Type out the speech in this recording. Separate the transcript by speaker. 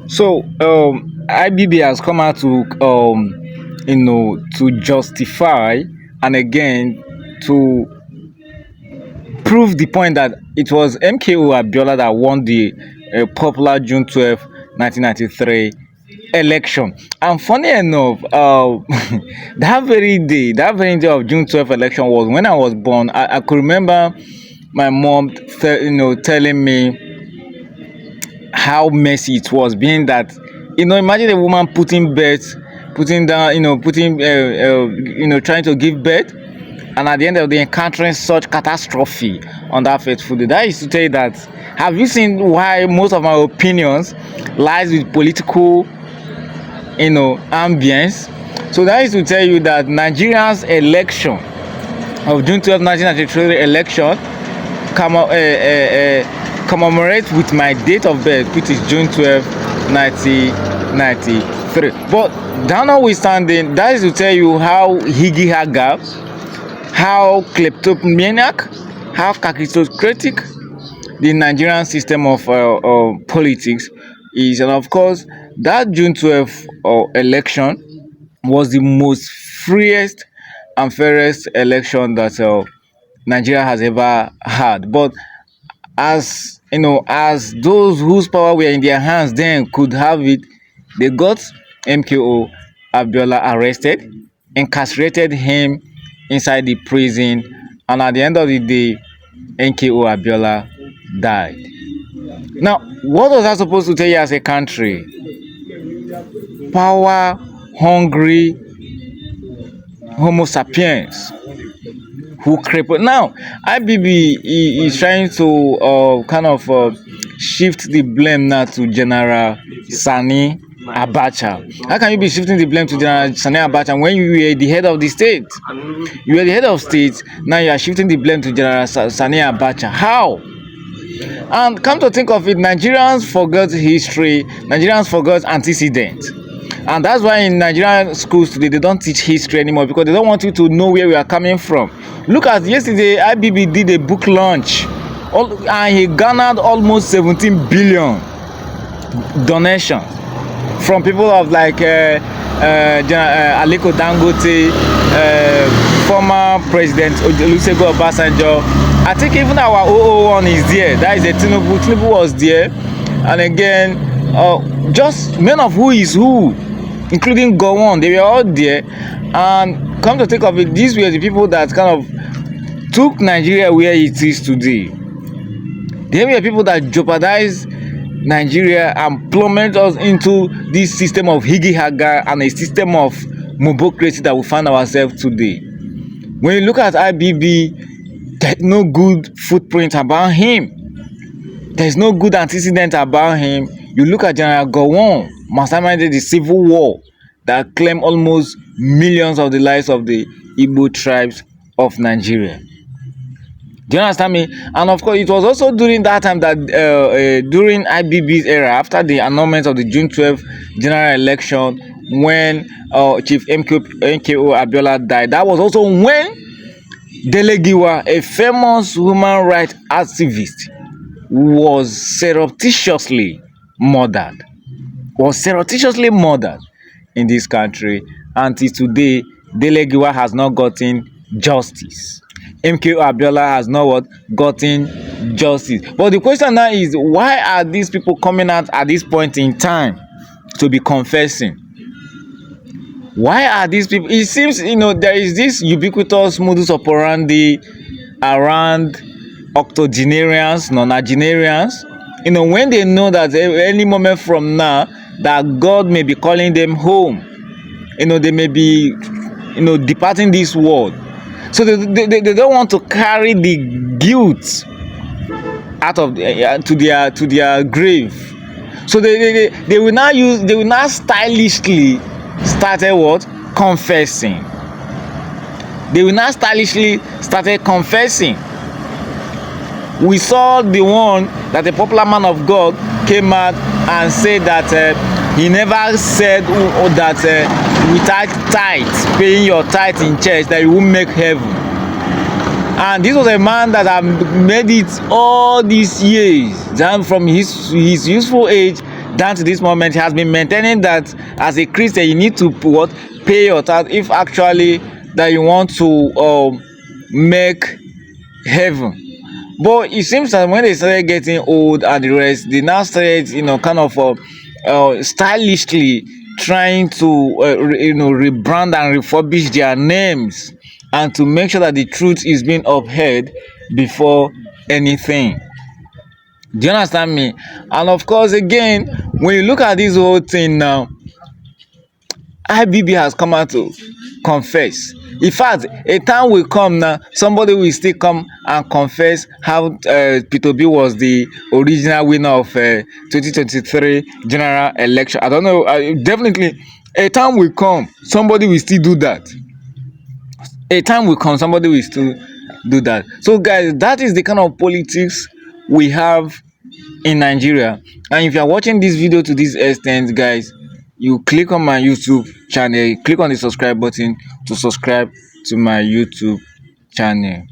Speaker 1: So IBB has come out to to justify and again to prove the point that it was MKO Abiola that won the popular June 12, 1993 election. And funny enough, that very day of June 12 election was when I was born. I could remember my mom, telling me how messy it was, being that imagine a woman putting birth, putting down, putting, trying to give birth, and at the end of the day encountering such catastrophe on that fateful day. That is to tell you that, have you seen why most of my opinions lies with political, ambience? So that is to tell you that Nigeria's election of June 12, 1993 election commemorate with my date of birth, which is June 12, 1993. But that notwithstanding, that is to tell you how higgy haga, how kleptomaniac, how characteristic the Nigerian system of politics is. And of course, that June 12 election was the most freest and fairest election that Nigeria has ever had. But as those whose power were in their hands then could have it, they got MKO Abiola arrested, incarcerated him inside the prison, and at the end of the day, MKO Abiola died. Now, what was that supposed to tell you as a country? Power hungry Homo sapiens who crippled. Now, IBB is trying to kind of shift the blame now to General Sani Abacha. How can you be shifting the blame to General Sani Abacha when you were the head of the state? You were the head of state, now you are shifting the blame to General Sani Abacha. How? And come to think of it, Nigerians forgot history, Nigerians forgot antecedent. And that's why in Nigerian schools today, they don't teach history anymore, because they don't want you to know where we are coming from. Look at yesterday, IBB did a book launch, and he garnered almost 17 billion donations from people of like Aliko Dangote, former President Olusegun Obasanjo. I think even our 001 is there. That is the Tinubu. Tinubu was there. And again, just men of who is who, including Gowon, they were all there. And come to think of it, these were the people that kind of took Nigeria where it is today. They were people that jeopardized Nigeria and plummeted us into this system of higgy haga and a system of mobocracy that we find ourselves today. When you look at IBB, there's no good footprint about him. There's no good antecedent about him. You look at General Gowon, masterminded the civil war that claimed almost millions of the lives of the Igbo tribes of Nigeria. Do you understand me? And of course, it was also during that time that during IBB's era, after the annulment of the June 12 general election, when Chief MKO Abiola died, that was also when Delegiwa, a famous human rights activist, was surreptitiously murdered. In this country. Until today, Delegiwa has not gotten justice. MKO Abiola has not gotten justice. But the question now is, why are these people coming out at this point in time to be confessing? Why are these people? It seems, there is this ubiquitous modus operandi around octogenarians, nonagenarians. When they know that any moment from now that God may be calling them home, they may be, departing this world. So they don't want to carry the guilt out of to their grave. So they will now stylishly started confessing. They will now stylishly started confessing. We saw the one that a popular man of God came out and said that he never said that without tithe, paying your tithe in church, that you won't make heaven. And this was a man that had made it all these years, down from his useful age, down to this moment, he has been maintaining that as a Christian you need to what, pay your tithe if actually that you want to make heaven. But it seems that when they started getting old and the rest, they now started, kind of stylishly trying to rebrand and refurbish their names, and to make sure that the truth is being upheld before anything. Do you understand me? And of course, again, when you look at this whole thing now, IBB has come out to confess. In fact, a time will come now, somebody will still come and confess how Peter B was the original winner of 2023 general election. I don't know, definitely a time will come, somebody will still do that. A time will come, somebody will still do that. So guys, that is the kind of politics we have in Nigeria. And if you are watching this video to this extent, guys, you click on my YouTube channel, click on the subscribe button to subscribe to my YouTube channel.